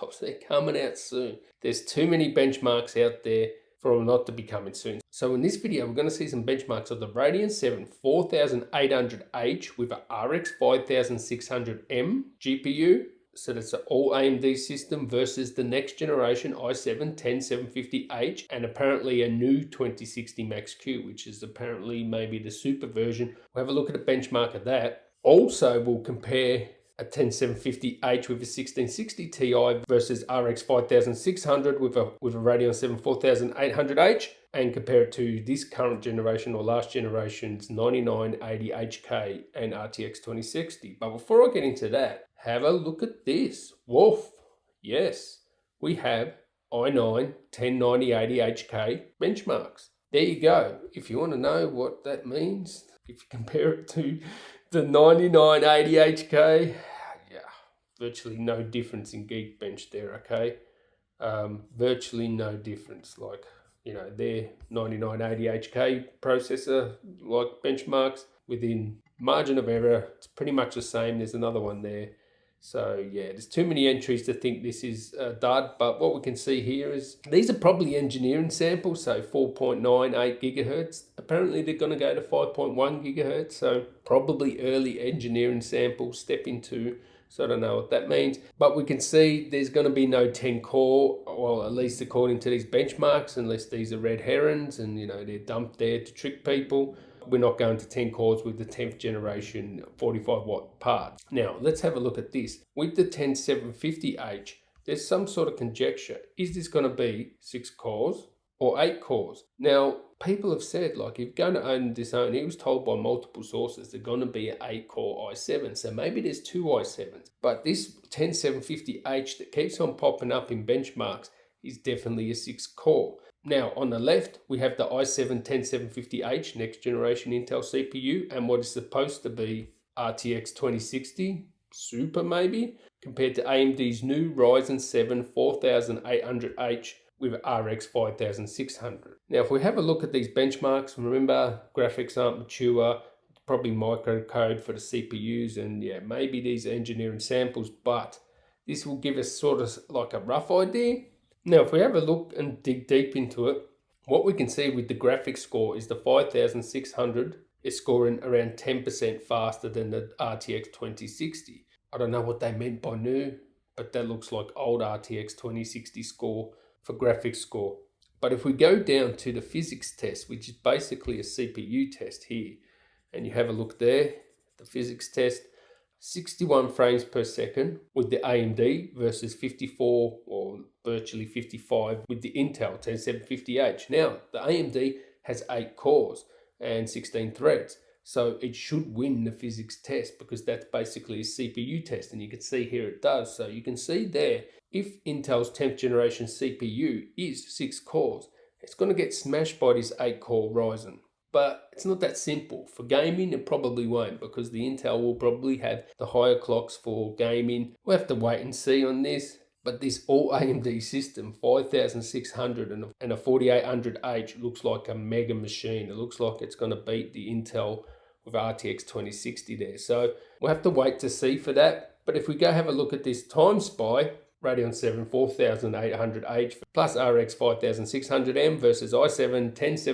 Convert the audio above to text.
laptops. They're coming out soon. There's too many benchmarks out there for them not to be coming soon. So in this video, we're going to see some benchmarks of the Radeon 7 4800H with a RX 5600M GPU. So that's an all AMD system versus the next generation i7 10750H and apparently a new 2060 Max-Q, which is apparently maybe the super version. We'll have a look at a benchmark of that. Also, we'll compare a 10750H with a 1660 Ti versus RX 5600 with a Radeon 7 4800H and compare it to this current generation or last generation's 9980HK and RTX 2060. But before I get into that, have a look at this. Woof. Yes, we have i9 109080HK benchmarks. There you go. If you want to know what that means, if you compare it to the 9980HK, yeah, virtually no difference in Geekbench there, okay? Virtually no difference. Like, you know, their 9980HK processor, like benchmarks, within margin of error, it's pretty much the same. There's another one there. So yeah, there's too many entries to think this is dud, but what we can see here is these are probably engineering samples, so 4.98 gigahertz. Apparently they're going to go to 5.1 gigahertz, so probably early engineering samples step into, so I don't know what that means. But we can see there's going to be no 10 core, well, at least according to these benchmarks, unless these are red herons and, you know, they're dumped there to trick people. We're not going to 10 cores with the 10th generation 45 watt part. Now, let's have a look at this. With the 10750H, there's some sort of conjecture. Is this going to be 6 cores or 8 cores? Now, people have said, like, if you're going to own this own, he was told by multiple sources they're going to be an 8 core i7. So maybe there's 2 i7s. But this 10750H that keeps on popping up in benchmarks is definitely a 6 core. Now, on the left, we have the i7 10750H, next generation Intel CPU, and what is supposed to be RTX 2060 Super, maybe, compared to AMD's new Ryzen 7 4800H with RX 5600. Now, if we have a look at these benchmarks, remember, graphics aren't mature, probably microcode for the CPUs, and yeah, maybe these are engineering samples, but this will give us sort of like a rough idea. Now, if we have a look and dig deep into it, what we can see with the graphics score is the 5600 is scoring around 10% faster than the RTX 2060. I don't know what they meant by new, but that looks like old RTX 2060 score for graphics score. But if we go down to the physics test, which is basically a CPU test here, and you have a look there, the physics test, 61 frames per second with the AMD versus 54 or virtually 55 with the Intel 10750H. Now, the AMD has 8 cores and 16 threads, so it should win the physics test because that's basically a CPU test, and you can see here it does. So you can see there, if Intel's 10th generation CPU is 6 cores, it's going to get smashed by this 8 core Ryzen. But it's not that simple. For gaming, it probably won't, because the Intel will probably have the higher clocks for gaming. We'll have to wait and see on this. But this all AMD system, 5600 and a 4800H, looks like a mega machine. It looks like it's going to beat the Intel with RTX 2060 there. So we'll have to wait to see for that. But if we go have a look at this time spy, Radeon 7 4800H plus RX 5600M versus i7